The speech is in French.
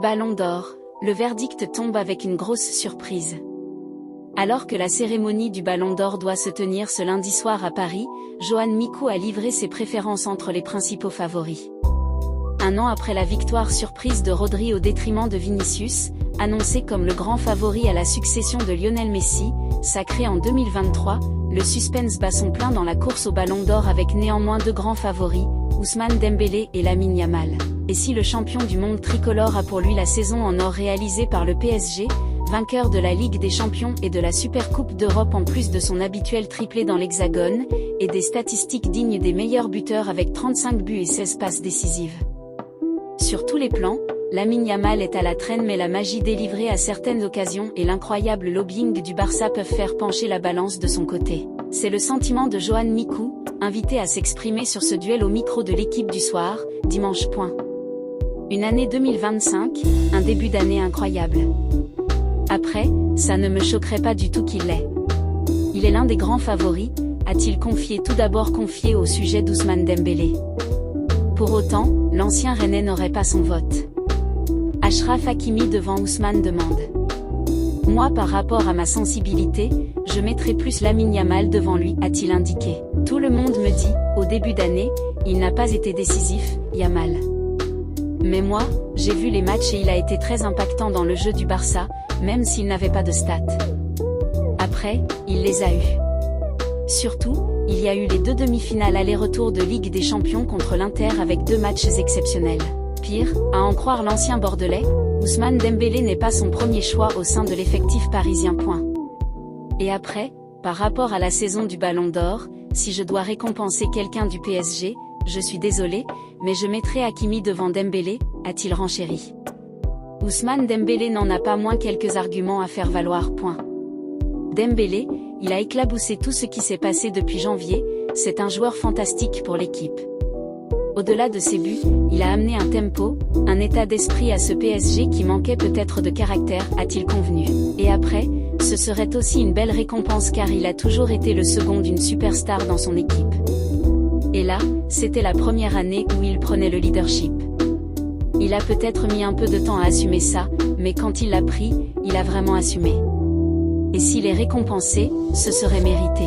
Ballon d'or, le verdict tombe avec une grosse surprise. Alors que la cérémonie du Ballon d'or doit se tenir ce lundi soir à Paris, Johan Micoud a livré ses préférences entre les principaux favoris. Un an après la victoire surprise de Rodri au détriment de Vinicius, annoncé comme le grand favori à la succession de Lionel Messi, sacré en 2023, le suspense bat son plein dans la course au Ballon d'or avec néanmoins deux grands favoris, Ousmane Dembélé et Lamine Yamal. Et si le champion du monde tricolore a pour lui la saison en or réalisée par le PSG, vainqueur de la Ligue des Champions et de la Supercoupe d'Europe en plus de son habituel triplé dans l'Hexagone, et des statistiques dignes des meilleurs buteurs avec 35 buts et 16 passes décisives. Sur tous les plans, Lamine Yamal est à la traîne mais la magie délivrée à certaines occasions et l'incroyable lobbying du Barça peuvent faire pencher la balance de son côté. C'est le sentiment de Johan Micoud, invité à s'exprimer sur ce duel au micro de l'équipe du soir, dimanche. Une année 2025, un début d'année incroyable. Après, ça ne me choquerait pas du tout qu'il l'ait. Il est l'un des grands favoris, a-t-il tout d'abord confié au sujet d'Ousmane Dembélé. Pour autant, l'ancien Rennais n'aurait pas son vote. Achraf Hakimi devant Ousmane demande. Moi par rapport à ma sensibilité, je mettrais plus Lamine Yamal devant lui, a-t-il indiqué. Tout le monde me dit, au début d'année, il n'a pas été décisif, Yamal. Mais moi, j'ai vu les matchs et il a été très impactant dans le jeu du Barça, même s'il n'avait pas de stats. Après, il les a eus. Surtout, il y a eu les deux demi-finales aller-retour de Ligue des Champions contre l'Inter avec deux matchs exceptionnels. Pire, à en croire l'ancien Bordelais, Ousmane Dembélé n'est pas son premier choix au sein de l'effectif parisien. Et après, par rapport à la saison du Ballon d'or, si je dois récompenser quelqu'un du PSG, je suis désolé, mais je mettrai Hakimi devant Dembélé, a-t-il renchéri. Ousmane Dembélé n'en a pas moins quelques arguments à faire valoir. Dembélé, il a éclaboussé tout ce qui s'est passé depuis janvier, c'est un joueur fantastique pour l'équipe. Au-delà de ses buts, il a amené un tempo, un état d'esprit à ce PSG qui manquait peut-être de caractère, a-t-il convenu. Et après, ce serait aussi une belle récompense car il a toujours été le second d'une superstar dans son équipe. Et là, c'était la première année où il prenait le leadership. Il a peut-être mis un peu de temps à assumer ça, mais quand il l'a pris, il a vraiment assumé. Et s'il est récompensé, ce serait mérité.